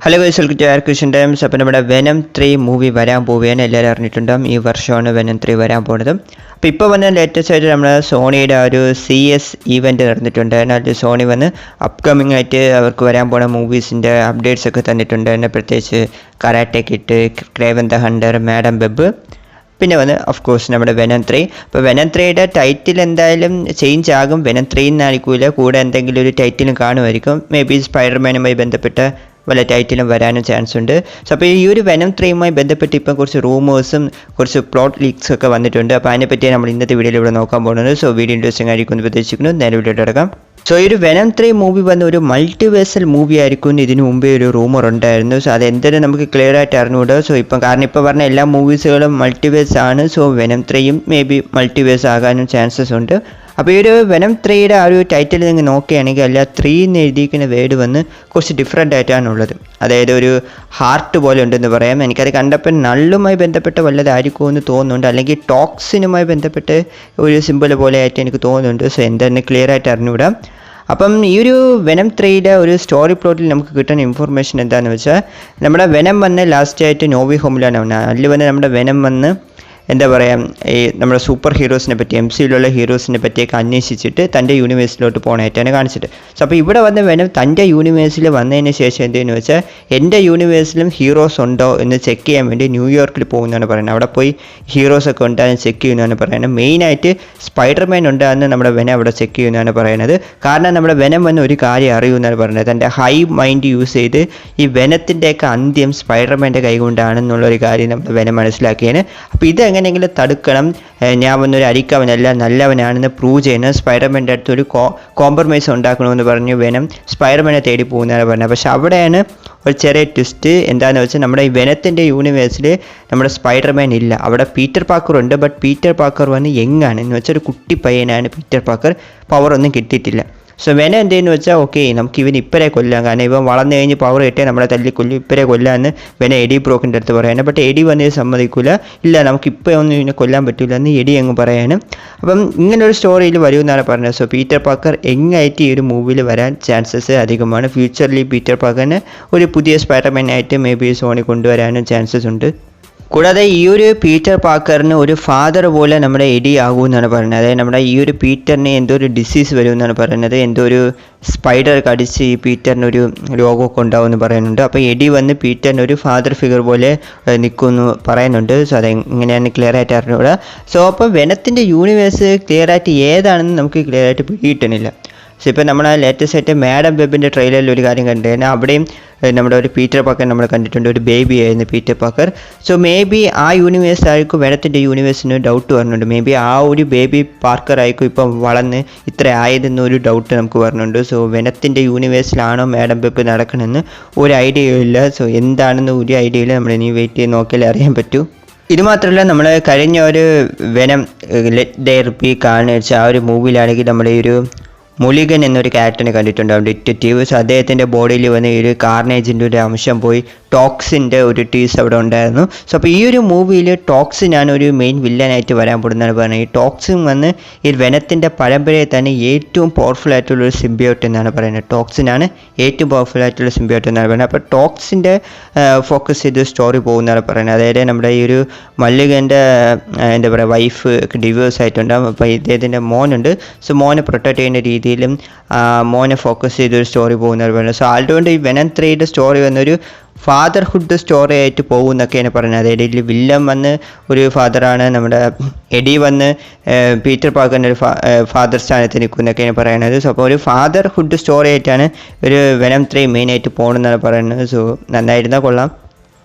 Hello guys, welcome to question times. അപ്പോൾ നമ്മുടെ venom 3 movie വരാൻ പോവുകയാണ്. എല്ലാവരും അറിഞ്ഞിട്ടുണ്ടാകും ഈ വർഷമാണ് വെനം 3 വരാൻ പോകുന്നത്. അപ്പോൾ ഇപ്പോൾ വന്ന ലേറ്റസ്റ്റ് ആയിട്ട് നമ്മുടെ സോണിയുടെ ഒരു CS ഈവൻറ്റ് നടന്നിട്ടുണ്ട്. അതിനകത്ത് സോണി വന്ന് അപ്കമിങ് ആയിട്ട് അവർക്ക് വരാൻ പോകുന്ന മൂവീസിൻ്റെ അപ്ഡേറ്റ്സ് ഒക്കെ തന്നിട്ടുണ്ട്. തന്നെ പ്രത്യേകിച്ച് karate kid, Craven the Hunter, madam web, പിന്നെ വന്ന് ഓഫ് കോഴ്സ് നമ്മുടെ വെനം 3. അപ്പോൾ വെനം 3യുടെ ടൈറ്റിൽ എന്തായാലും ചേഞ്ച് ആകും. വെനം 3 എന്നായിരിക്കില്ല, കൂടെ എന്തെങ്കിലും ഒരു ടൈറ്റിലും കാണുമായിരിക്കും. മേ ബി സ്പൈഡർമാനുമായി ബന്ധപ്പെട്ട വല്ല ടൈറ്റിലും വരാനും ചാൻസ് ഉണ്ട്. സോ അപ്പോൾ ഈ ഒരു വെനം 3യുമായി ബന്ധപ്പെട്ട് ഇപ്പം കുറച്ച് റൂമേഴ്സും കുറച്ച് പ്ലോട്ട് ലീക്സ് ഒക്കെ വന്നിട്ടുണ്ട്. അപ്പോൾ അതിനെപ്പറ്റിയാണ് നമ്മൾ ഇന്നത്തെ വീഡിയോയിൽ ഇവിടെ നോക്കാൻ പോകുന്നത്. സോ വീഡിയോ ഇൻട്രസ്റ്റിംഗ് ആയിരിക്കും എന്ന് പ്രതീക്ഷിക്കുന്നു. നേരെ വീഡിയോ എടുക്കാം. സോ ഈ ഒരു വെനം 3 മൂവി വന്ന ഒരു മൾട്ടിവേഴ്സൽ മൂവി ആയിരിക്കും എന്ന് ഇതിനു മുമ്പേ ഒരു റൂമർ ഉണ്ടായിരുന്നു. സോ അതെന്തായാലും നമുക്ക് ക്ലിയർ ആയിട്ട് അറിഞ്ഞുകൂടാ. സോ ഇപ്പം കാരണം ഇപ്പോൾ പറഞ്ഞ എല്ലാ മൂവീസുകളും മൾട്ടിവേഴ്സ് ആണ്. സോ വെനം 3യും മേ ബി മൾട്ടിവേഴ്സ് ആകാനും ചാൻസസ് ഉണ്ട്. അപ്പോൾ ഈ ഒരു വെനം 3യുടെ ആ ഒരു ടൈറ്റിൽ നിങ്ങൾ നോക്കുകയാണെങ്കിൽ അല്ല 3 എന്ന് എഴുതിയിരിക്കുന്ന വേർഡ് വന്ന് കുറച്ച് ഡിഫറെൻ്റ് ആയിട്ടാണുള്ളത്. അതായത് ഒരു ഹാർട്ട് പോലെ ഉണ്ടെന്ന് പറയാം. എനിക്കത് കണ്ടപ്പോൾ നള്ളുമായി ബന്ധപ്പെട്ട് വല്ലതായിരിക്കുമോ എന്ന് തോന്നുന്നുണ്ട്, അല്ലെങ്കിൽ ടോക്സിനുമായി ബന്ധപ്പെട്ട് ഒരു സിമ്പിൾ പോലെ ആയിട്ട് എനിക്ക് തോന്നുന്നുണ്ട്. സോ എന്താണെന്ന് ക്ലിയർ ആയിട്ട് അറിഞ്ഞുകൂടാം. അപ്പം ഈ ഒരു വെനം 3യുടെ ഒരു സ്റ്റോറി പ്ലോട്ടിൽ നമുക്ക് കിട്ടുന്ന ഇൻഫർമേഷൻ എന്താണെന്ന് വെച്ചാൽ, നമ്മുടെ വെനം വന്ന് ലാസ്റ്റായിട്ട് നോവി ഹോമിലാണ് വന്നത്. അതിൽ വന്ന് നമ്മുടെ വെനം വന്ന് എന്താ പറയുക, ഈ നമ്മുടെ സൂപ്പർ ഹീറോസിനെ പറ്റി, MCUയിലുള്ള ഹീറോസിനെ പറ്റിയൊക്കെ അന്വേഷിച്ചിട്ട് തൻ്റെ യൂണിവേഴ്സിലോട്ട് പോകാനായിട്ടാണ് കാണിച്ചിട്ട്. സോ അപ്പോൾ ഇവിടെ വന്ന് വെനം തൻ്റെ യൂണിവേഴ്സിൽ വന്നതിന് ശേഷം എന്തെന്ന് വെച്ചാൽ, എൻ്റെ യൂണിവേഴ്സിലും ഹീറോസ് ഉണ്ടോ എന്ന് ചെക്ക് ചെയ്യാൻ വേണ്ടി ന്യൂയോർക്കിൽ പോകുന്നതാണ് പറയുന്നത്. അവിടെ പോയി ഹീറോസൊക്കെ ഉണ്ടാകുന്ന ചെക്ക് ചെയ്യുന്നതാണ് പറയുന്നത്. മെയിനായിട്ട് സ്പൈഡർമാൻ ഉണ്ടാകുന്ന നമ്മുടെ വെനം അവിടെ ചെക്ക് ചെയ്യുന്നതാണ് പറയുന്നത്. കാരണം നമ്മുടെ വെനം വന്ന് ഒരു കാര്യം അറിയുമെന്നാണ് പറയുന്നത്. തൻ്റെ ഹൈ മൈൻഡ് യൂസ് ചെയ്ത് ഈ വെനത്തിൻ്റെയൊക്കെ അന്ത്യം സ്പൈഡർമാൻ്റെ കൈ കൊണ്ടാണെന്നുള്ളൊരു കാര്യം നമ്മുടെ വെനം മനസ്സിലാക്കിയാണ്. അപ്പോൾ ഇത് എങ്ങനെയെങ്കിലും തടുക്കണം, ഞാൻ വന്നൊരു അരിക്കവനല്ല നല്ലവനാണെന്ന് പ്രൂവ് ചെയ്യുന്ന സ്പൈഡർമാൻ്റെ അടുത്ത് ഒരു കോംപ്രമൈസ് ഉണ്ടാക്കണമെന്ന് പറഞ്ഞ് വെനം സ്പൈഡർമാനെ തേടി പോകുന്നതാണ് പറഞ്ഞത്. പക്ഷെ അവിടെയാണ് ഒരു ചെറിയ ട്വിസ്റ്റ്. എന്താണെന്ന് വെച്ചാൽ, നമ്മുടെ ഈ വെനത്തിൻ്റെ യൂണിവേഴ്സിൽ നമ്മുടെ സ്പൈഡർമാൻ ഇല്ല. അവിടെ പീറ്റർ പാക്കർ ഉണ്ട്. ബട്ട് പീറ്റർ പാക്കർ വന്ന് യങ്ങാണ്, എന്ന് വെച്ചാൽ ഒരു കുട്ടി പയ്യനാണ് പീറ്റർ പാക്കർ. പവറൊന്നും കിട്ടിയിട്ടില്ല. സോ വെനം എന്തെന്ന് വെച്ചാൽ, ഓക്കെ നമുക്ക് ഇവൻ ഇപ്പരെ കൊല്ലാം, കാരണം ഇവൻ വളർന്നു കഴിഞ്ഞ് പവർ കിട്ടിയാൽ നമ്മളെ തല്ലിക്കൊല്ലും, ഇപ്പരെ കൊല്ലാമെന്ന് വെനം എഡി ബ്രോക്കിൻ്റെ അടുത്ത് പറയാനും. ബട്ട് എഡി വന്നത് സമ്മതിക്കില്ല, ഇല്ല നമുക്കിപ്പോൾ ഒന്നും ഇവനെ കൊല്ലാൻ പറ്റില്ല എന്ന് എഡി അങ്ങ് പറയാനും. അപ്പം ഇങ്ങനൊരു സ്റ്റോറിയിൽ വരുമെന്നാണ് പറഞ്ഞത്. സോ പീറ്റർ പാക്കർ എങ്ങായിട്ട് ഈ ഒരു മൂവിയിൽ വരാൻ ചാൻസസ് അധികമാണ്. ഫ്യൂച്ചറിൽ പീറ്റർ പാക്കറിന് ഒരു പുതിയ സ്പൈഡർമാനായിട്ട് മേ ബി സോണി കൊണ്ടുവരാനും ചാൻസസ് ഉണ്ട്. കൂടാതെ ഈ ഒരു പീറ്റർ പാക്കറിന് ഒരു ഫാദർ പോലെ നമ്മുടെ എഡി ആകുമെന്നാണ് പറയുന്നത്. അതായത് നമ്മുടെ ഈ ഒരു പീറ്ററിന് എന്തോ ഒരു ഡിസീസ് വരുമെന്നാണ് പറയുന്നത്. എന്തോ ഒരു സ്പൈഡർ കടിച്ച് ഈ പീറ്ററിനൊരു രോഗമൊക്കെ ഉണ്ടാവുമെന്ന് പറയുന്നുണ്ട്. അപ്പോൾ എഡി വന്ന് പീറ്ററിന് ഒരു ഫാദർ ഫിഗർ പോലെ നിൽക്കുമെന്ന് പറയുന്നുണ്ട്. സോ അതെങ്ങനെയാണ് ക്ലിയർ ആയിട്ട് അറിഞ്ഞുകൂടാ. സോ അപ്പോൾ വെനത്തിൻ്റെ യൂണിവേഴ്സ് ക്ലിയർ ആയിട്ട് ഏതാണെന്ന് നമുക്ക് ക്ലിയർ ആയിട്ട് പിടികിട്ടുന്നില്ല. സോ ഇപ്പോൾ നമ്മൾ ലേറ്റസ്റ്റ് ആയിട്ട് മാഡം വെബിൻ്റെ ട്രെയിലറിൽ ഒരു കാര്യം കണ്ടിരുന്നു. അവിടെയും നമ്മുടെ ഒരു പീറ്റർ പാക്കർ നമ്മൾ കണ്ടിട്ടുണ്ട്, ഒരു ബേബി ആയിരുന്നു Peter packer. So may be ആ യൂണിവേഴ്സ് ആയിരിക്കും വെനത്തിൻ്റെ യൂണിവേഴ്സിന് ഡൗട്ട് വരുന്നുണ്ട്. മേ ബി ആ ഒരു ബേബി പാർക്കർ ആയിരിക്കും ഇപ്പം വളർന്ന് ഇത്ര ആയതെന്നൊരു ഡൗട്ട് നമുക്ക് വരുന്നുണ്ട്. സോ വെനത്തിൻ്റെ യൂണിവേഴ്സിലാണോ മാഡം വെബ് നടക്കണമെന്ന് ഒരു ഐഡിയയും ഇല്ല. സോ എന്താണെന്ന് ഒരു ഐഡിയ ഇല്ല. നമ്മൾ ഇനി വെയിറ്റ് ചെയ്ത് നോക്കിയാലേ അറിയാൻ പറ്റൂ. ഇത് മാത്രമല്ല, നമ്മൾ കഴിഞ്ഞ ഒരു വെനം ലെറ്റ് ദെയർ ബി കാണിച്ച ആ ഒരു മൂവിയിലാണെങ്കിൽ നമ്മൾ ഈ ഒരു മുലിഗൻ എന്നൊരു ക്യാരക്ടറിനെ കണ്ടിട്ടുണ്ടാവും, ഡിറ്റക്റ്റീവ്. സോ അദ്ദേഹത്തിൻ്റെ ബോഡിയിൽ വന്ന് ഈ ഒരു കാർണേജിൻ്റെ ഒരു അംശം പോയി ടോക്സിൻ്റെ ഒരു ടീസ് അവിടെ ഉണ്ടായിരുന്നു. സോ അപ്പോൾ ഈ ഒരു മൂവിയിൽ ടോക്സിനാണ് ഒരു മെയിൻ വില്ലനായിട്ട് വരാൻ പോകുന്നതാണ് പറയുന്നത്. ഈ ടോക്സിൻ വന്ന് ഈ വെനത്തിൻ്റെ പരമ്പരയിൽ തന്നെ ഏറ്റവും പവർഫുൾ ആയിട്ടുള്ളൊരു സിംബിയോട്ട് എന്നാണ് പറയുന്നത്. ടോക്സിനാണ് ഏറ്റവും പവർഫുൾ ആയിട്ടുള്ള സിംബിയോട്ട് എന്നാണ് പറയുന്നത്. അപ്പോൾ ടോക്സിൻ്റെ ഫോക്കസ് ചെയ്ത് സ്റ്റോറി പോകുന്നതാണ് പറയുന്നത്. അതായത് നമ്മുടെ ഈ ഒരു മല്ലികൻ്റെ എന്താ പറയുക വൈഫ് ഡിവോഴ്സ് ആയിട്ടുണ്ടാകും. അപ്പോൾ ഇദ്ദേഹത്തിൻ്റെ മോനുണ്ട്. സോ മോനെ പ്രൊട്ടക്ട് ചെയ്യുന്ന രീതിയിലും മോനെ ഫോക്കസ് ചെയ്തൊരു സ്റ്റോറി പോകുന്നവർ പറയുന്നത്. സോ അതുകൊണ്ട് ഈ വെനം 3യുടെ സ്റ്റോറി വന്നൊരു ഫാദർഹുഡ് സ്റ്റോറി ആയിട്ട് പോകും എന്നൊക്കെയാണ് പറയുന്നത്. അതായത് ഇതിൽ വില്ലൻ വന്ന് ഒരു ഫാദറാണ്, നമ്മുടെ എഡി വന്ന് പീറ്റർ പാക്കറിൻ്റെ ഒരു ഫാദർ സ്ഥാനത്ത് നിൽക്കും എന്നൊക്കെയാണ് പറയുന്നത്. സോ അപ്പോൾ ഒരു ഫാദർഹുഡ് സ്റ്റോറി ആയിട്ടാണ് ഒരു വെനം 3 മെയിനായിട്ട് പോകണമെന്നാണ് പറയുന്നത്. സോ നന്നായിരുന്നാൽ കൊള്ളാം.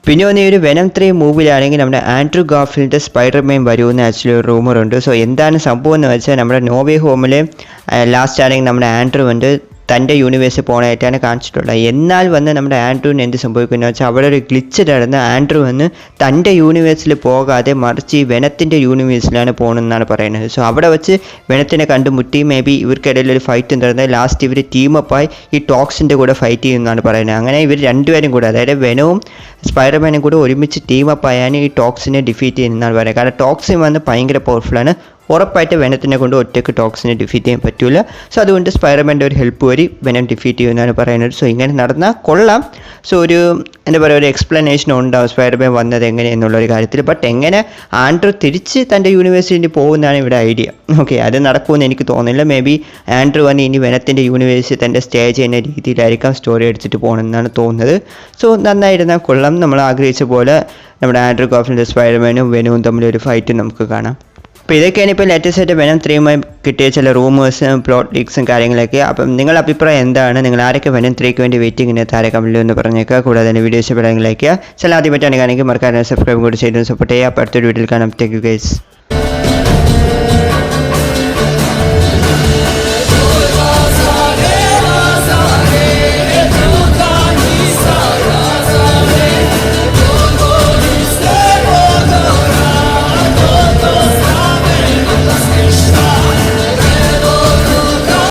പിന്നെ വന്ന് ഈ ഒരു വെനം 3 മൂവിലാണെങ്കിൽ നമ്മുടെ ആൻഡ്രൂ ഗാർഫീൽഡ് സ്പൈഡർമാൻ വരുമെന്ന് ആക്ച്വലി ഒരു റൂമറുണ്ട്. സോ എന്താണ് സംഭവം എന്ന് വെച്ചാൽ, നമ്മുടെ നോവേ ഹോമിൽ ലാസ്റ്റ് ആണെങ്കിൽ നമ്മുടെ ആൻഡ്രൂ ഉണ്ട് തൻ്റെ യൂണിവേഴ്സിൽ പോകാനായിട്ടാണ് കാണിച്ചിട്ടുള്ളത്. എന്നാൽ വന്ന് നമ്മുടെ ആൻഡ്രൂവിന് എന്ത് സംഭവിക്കുന്നത് വെച്ചാൽ, അവിടെ ഒരു ഗ്ലിച്ച് നടന്ന് ആൻഡ്രൂ വന്ന് തൻ്റെ യൂണിവേഴ്സിൽ പോകാതെ മറിച്ച് ഈ വെനത്തിൻ്റെ യൂണിവേഴ്സിലാണ് പോകണമെന്നാണ് പറയുന്നത്. സോ അവിടെ വെച്ച് വെനത്തിനെ കണ്ടുമുട്ടി മേ ബി ഇവർക്കിടയിൽ ഒരു ഫൈറ്റ് നടന്ന് ലാസ്റ്റ് ഇവർ ടീമപ്പായി ഈ ടോക്സിൻ്റെ കൂടെ ഫൈറ്റ് ചെയ്യുമെന്നാണ് പറയുന്നത്. അങ്ങനെ ഇവർ രണ്ടുപേരും കൂടെ, അതായത് വെനവും സ്പൈഡർമാനും കൂടെ ഒരുമിച്ച് ടീമപ്പായാണ് ഈ ടോക്സിനെ ഡിഫീറ്റ് ചെയ്യുന്നതെന്നാണ് പറയുന്നത്. കാരണം ടോക്സിൻ വന്ന് ഭയങ്കര പവർഫുള്ളാണ്. ഉറപ്പായിട്ട് വെനത്തിനെ കൊണ്ട് ഒറ്റയ്ക്ക് ടോക്സിനെ ഡിഫീറ്റ് ചെയ്യാൻ പറ്റില്ല. സോ അതുകൊണ്ട് സ്പൈഡർമാൻ്റെ ഒരു ഹെൽപ്പ് വഴി വെനം ഡിഫീറ്റ് ചെയ്യുമെന്നാണ് പറയുന്നത്. സോ ഇങ്ങനെ നടന്നാൽ കൊള്ളാം. സോ ഒരു എന്താ പറയുക, ഒരു എക്സ്പ്ലനേഷൻ ഉണ്ടാവും സ്പൈഡർമാൻ വന്നത് എങ്ങനെയെന്നുള്ളൊരു കാര്യത്തിൽ. ബട്ട് എങ്ങനെ ആൻഡ്രൂ തിരിച്ച് തൻ്റെ യൂണിവേഴ്സിറ്റി പോകുന്നതാണ് ഇവിടെ ഐഡിയ. ഓക്കെ, അത് നടക്കുമെന്ന് എനിക്ക് തോന്നുന്നില്ല. മേ ബി ആൻഡ്രൂ വന്ന് ഇനി വെനത്തിൻ്റെ യൂണിവേഴ്സിറ്റി തൻ്റെ സ്റ്റേ ചെയ്യുന്ന രീതിയിലായിരിക്കാം സ്റ്റോറി എടുത്തിട്ട് പോകണമെന്നാണ് തോന്നുന്നത്. സോ നന്നായിരുന്നാൽ കൊള്ളാം. നമ്മൾ ആഗ്രഹിച്ച പോലെ നമ്മുടെ ആൻഡ്രൂ ഗാർഫീൽഡ് സ്പൈഡർമാനും വെനവും തമ്മിലൊരു ഫൈറ്റ് നമുക്ക് കാണാം. അപ്പോൾ ഇതൊക്കെയാണ് ഇപ്പോൾ ലേറ്റസ്റ്റ് ആയിട്ട് വെനം 3 കിട്ടിയ ചില റൂമേഴ്സും പ്ലോട്ട് ലീക്സും കാര്യങ്ങളൊക്കെ. അപ്പം നിങ്ങളുടെ അഭിപ്രായം എന്താണ്? നിങ്ങൾ ആരൊക്കെ വെനം 3 വേണ്ടി വെയിറ്റിംഗ് താരെ കമൻറ്റിൽ എന്ന് പറഞ്ഞേക്കുക. കൂടാതെ തന്നെ വീഡിയോ ഇഷ്ടപ്പെടുമെങ്കിൽ ലൈക്ക് ചെയ്യുക. ചില ആദ്യമായിട്ടാണ് കാണുമെങ്കിൽ മറക്കാതെ സബ്സ്ക്രൈബ് കൂടി ചെയ്ത് സപ്പോർട്ട് ചെയ്യുക. അപ്പോൾ അടുത്തൊരു വീഡിയോയിൽ കാണാം. Thank you guys.